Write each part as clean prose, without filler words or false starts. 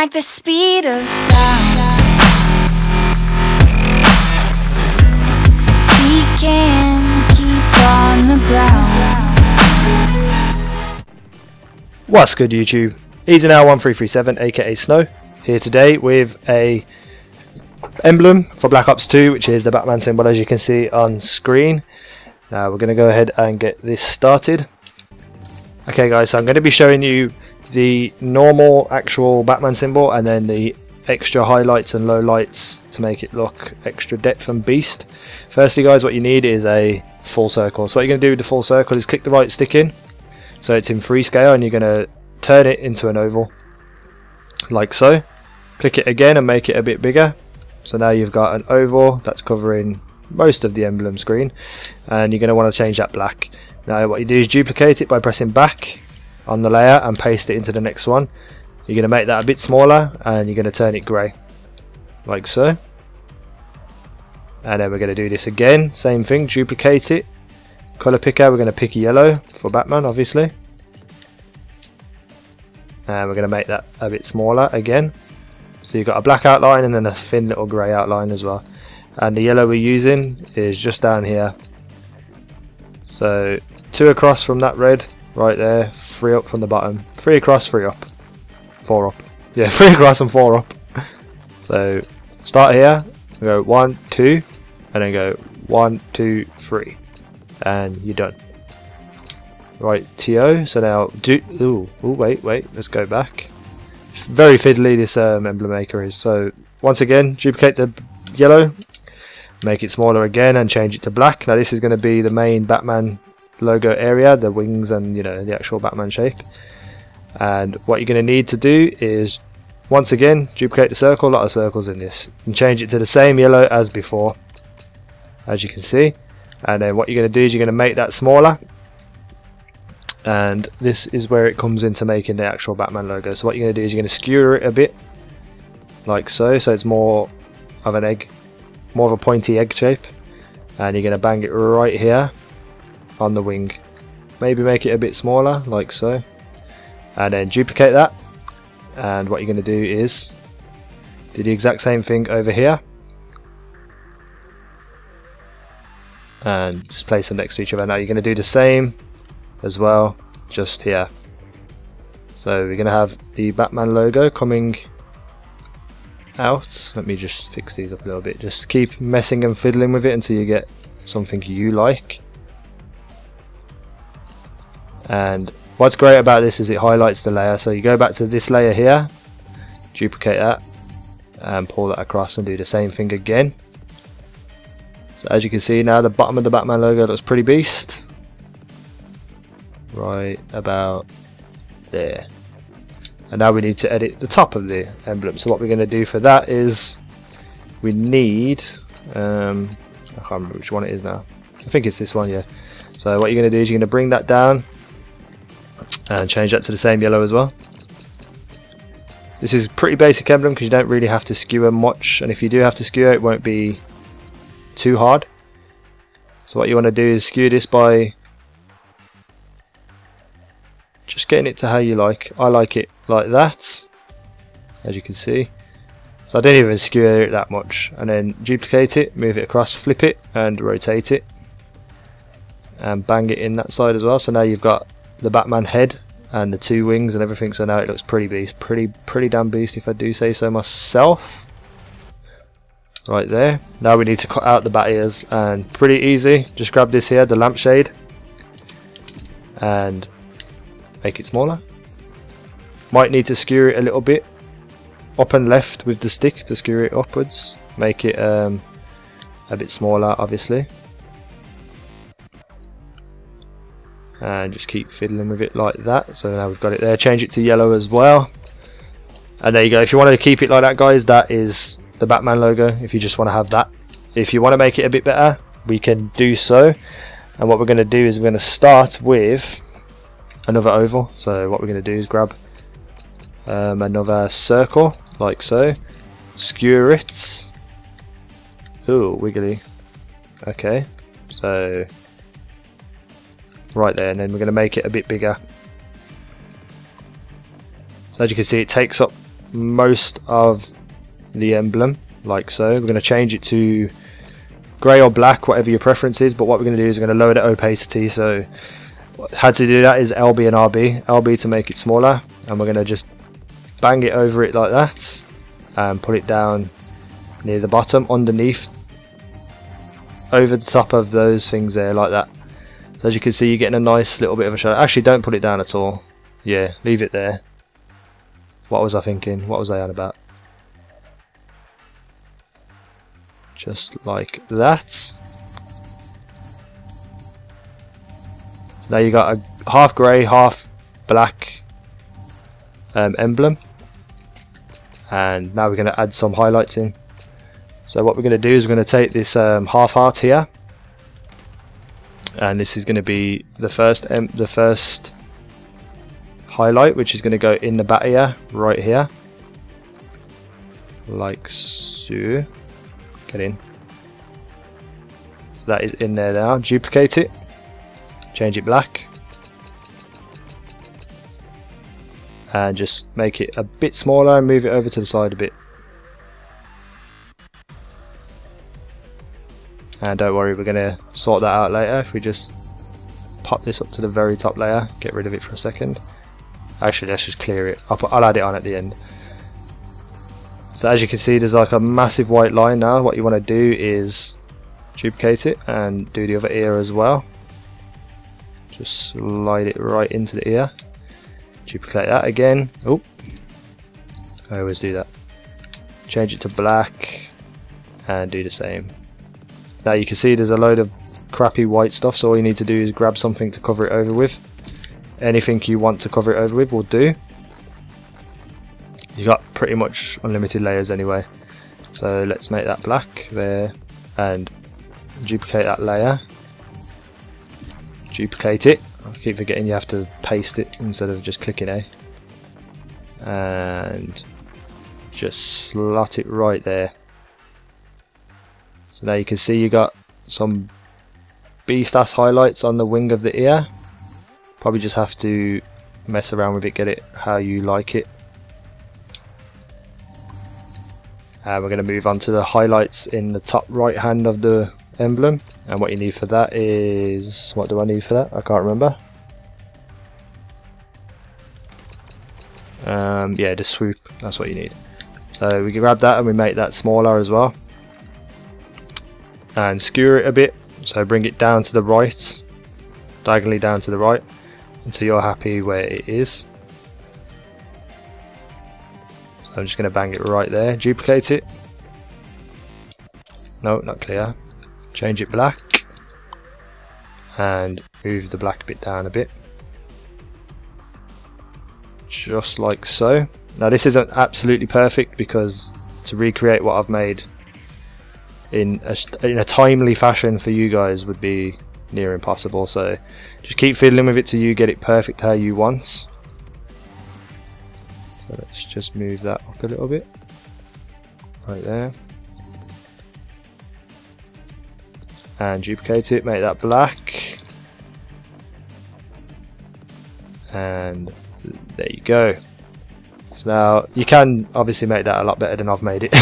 like the speed of sound. We can keep on the ground. What's good, YouTube? Easy Now 1337 aka Snow here today with a emblem for Black Ops 2, which is the Batman symbol as you can see on screen. Now we're going to go ahead and get this started. Okay guys, so I'm going to be showing you the normal actual Batman symbol and then the extra highlights and lowlights to make it look extra depth and beast. Firstly guys, what you need is a full circle. So what you're going to do with the full circle is click the right stick in so it's in free scale, and you're going to turn it into an oval like so. Click it again and make it a bit bigger. So now you've got an oval that's covering most of the emblem screen, and you're going to want to change that black. Now what you do is duplicate it by pressing back on the layer and paste it into the next one. You're going to make that a bit smaller and you're going to turn it grey like so. And then we're going to do this again, same thing, duplicate it, colour picker, we're going to pick yellow for Batman obviously, and we're going to make that a bit smaller again. So you've got a black outline and then a thin little grey outline as well, and the yellow we're using is just down here. So 2 across from that red right there, 3 up from the bottom, 3 across, 3 up, 4 up, yeah, 3 across and 4 up. So start here, go 1 2 and then go 1 2 3 and you're done. Right, TO. So now wait, let's go back. Very fiddly this emblem maker is. So once again, duplicate the yellow, make it smaller again and change it to black. Now this is going to be the main Batman logo area, the wings and the actual Batman shape. And what you're going to need to do is once again duplicate the circle, a lot of circles in this, and change it to the same yellow as before, as you can see. And then what you're going to do is you're going to make that smaller, and this is where it comes into making the actual Batman logo. So what you're going to do is you're going to skewer it a bit like so, so it's more of an egg, more of a pointy egg shape, and you're going to bang it right here on the wing. Maybe make it a bit smaller like so, and then duplicate that. And what you're going to do is do the exact same thing over here and just place them next to each other. Now you're going to do the same as well just here. So we're going to have the Batman logo coming out. Let me just fix these up a little bit. Just keep messing and fiddling with it until you get something you like. And what's great about this is it highlights the layer. So you go back to this layer here, duplicate that and pull that across and do the same thing again. So as you can see now, the bottom of the Batman logo looks pretty beast, right about there. And now we need to edit the top of the emblem. So what we're going to do for that is we need I can't remember which one it is now. I think it's this one, yeah. So what you're going to do is you're going to bring that down and change that to the same yellow as well. This is pretty basic emblem because you don't really have to skewer much, and if you do have to skewer it won't be too hard. So what you want to do is skew this by just getting it to how you like. I like it like that, as you can see. So I don't even skewer it that much, and then duplicate it, move it across, flip it and rotate it and bang it in that side as well. So now you've got the Batman head and the 2 wings and everything, so now it looks pretty beast, pretty damn beast if I do say so myself. Right there. Now we need to cut out the bat ears, and pretty easy, just grab this here, the lampshade, and make it smaller. Might need to skewer it a little bit up and left with the stick to skewer it upwards, make it a bit smaller obviously, and just keep fiddling with it like that. So now we've got it there. Change it to yellow as well, and there you go. If you want to keep it like that guys, that is the Batman logo. If you just want to have that, if you want to make it a bit better, we can do so. And what we're going to do is we're going to start with another oval. So what we're going to do is grab another circle like so, skewer it. Ooh, wiggly. Okay, so right there, and then we're going to make it a bit bigger. So as you can see, it takes up most of the emblem, like so. We're going to change it to grey or black, whatever your preference is, but what we're going to do is we're going to lower the opacity. So how to do that is LB and RB. LB to make it smaller, and we're going to just bang it over it like that and put it down near the bottom, underneath, over the top of those things there, like that. So as you can see, you're getting a nice little bit of a shadow. Actually, don't put it down at all. Yeah, leave it there. What was I thinking? What was I on about? Just like that. So now you got a half grey, half black emblem. And now we're going to add some highlights in. So what we're going to do is we're going to take this half heart here, and this is going to be the first highlight, which is going to go in the back here, right here, like so. Get in. So that is in there now. Duplicate it, change it black, and just make it a bit smaller and move it over to the side a bit. And don't worry, we're going to sort that out later. If we just pop this up to the very top layer, get rid of it for a second. Actually, let's just clear it. I'll add it on at the end. So as you can see, there's like a massive white line now. What you want to do is duplicate it and do the other ear as well. Just slide it right into the ear. Duplicate that again. Oh, I always do that. Change it to black and do the same. Now you can see there's a load of crappy white stuff, so all you need to do is grab something to cover it over with. Anything you want to cover it over with will do. You got pretty much unlimited layers anyway. So let's make that black there and duplicate that layer. Duplicate it. I keep forgetting you have to paste it instead of just clicking A. And just slot it right there. So now you can see you got some beast-ass highlights on the wing of the ear. Probably just have to mess around with it, get it how you like it. And we're going to move on to the highlights in the top right hand of the emblem. And what you need for that is... what do I need for that? I can't remember. Yeah, the swoop. That's what you need. So we can grab that and we make that smaller as well. And skewer it a bit, so bring it down to the right, diagonally down to the right, until you're happy where it is. So I'm just going to bang it right there, duplicate it. No, not clear. Change it black, and move the black bit down a bit. Just like so. Now this isn't absolutely perfect, because to recreate what I've made in a timely fashion for you guys would be near impossible, so just keep fiddling with it till you get it perfect how you want. So let's just move that up a little bit, right there, and duplicate it, make that black, and there you go. So now you can obviously make that a lot better than I've made it.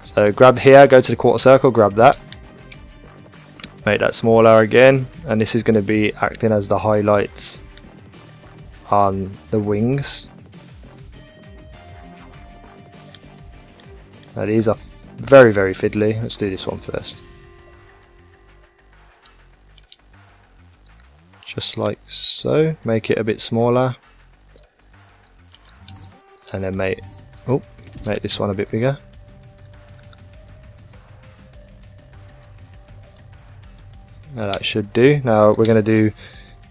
So grab here, go to the quarter circle, grab that, make that smaller again, and this is going to be acting as the highlights on the wings. Now these are very, very fiddly. Let's do this one first. Just like so, make it a bit smaller, and then make this one a bit bigger. Now that should do. Now we're going to do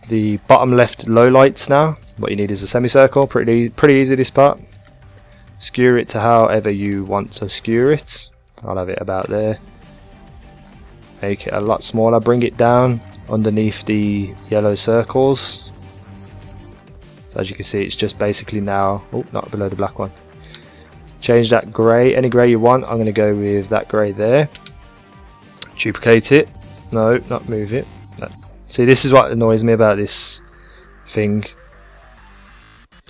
the bottom left lowlights now. What you need is a semicircle, pretty easy this part. Skewer it to however you want to skewer it. I'll have it about there. Make it a lot smaller, bring it down underneath the yellow circles. So as you can see, it's just basically now, not below the black one. Change that grey, any grey you want. I'm going to go with that grey there. Duplicate it. No, not move it. No. See, this is what annoys me about this thing.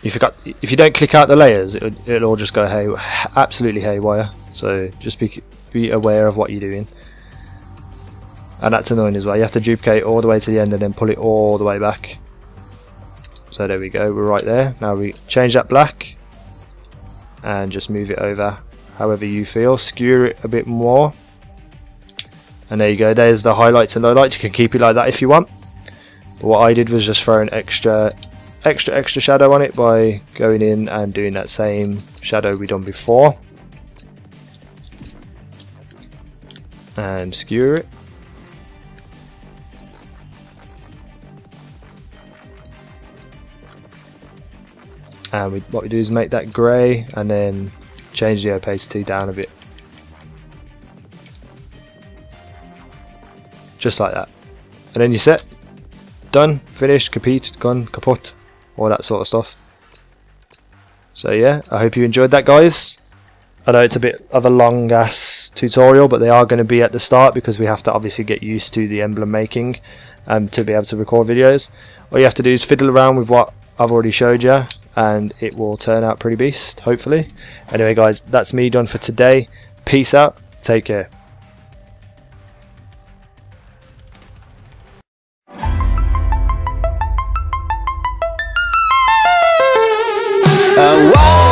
if you don't click out the layers, it'll all just go absolutely haywire. So just be aware of what you're doing, and that's annoying as well. You have to duplicate all the way to the end and then pull it all the way back. So there we go, we're right there. Now we change that black and just move it over however you feel. Skew it a bit more, and there you go. There's the highlights and lowlights. You can keep it like that if you want, but what I did was just throw an extra shadow on it by going in and doing that same shadow we done before and skew it. And what we do is make that grey and then change the opacity down a bit, just like that, and then you're set. Done, finished, kaput, gone, kaput, all that sort of stuff. So yeah, I hope you enjoyed that, guys. I know it's a bit of a long ass tutorial, but they are going to be at the start because we have to obviously get used to the emblem making to be able to record videos. All you have to do is fiddle around with what I've already showed you, and it will turn out pretty beast, hopefully. Anyway guys, that's me done for today. Peace out, take care. Whoa.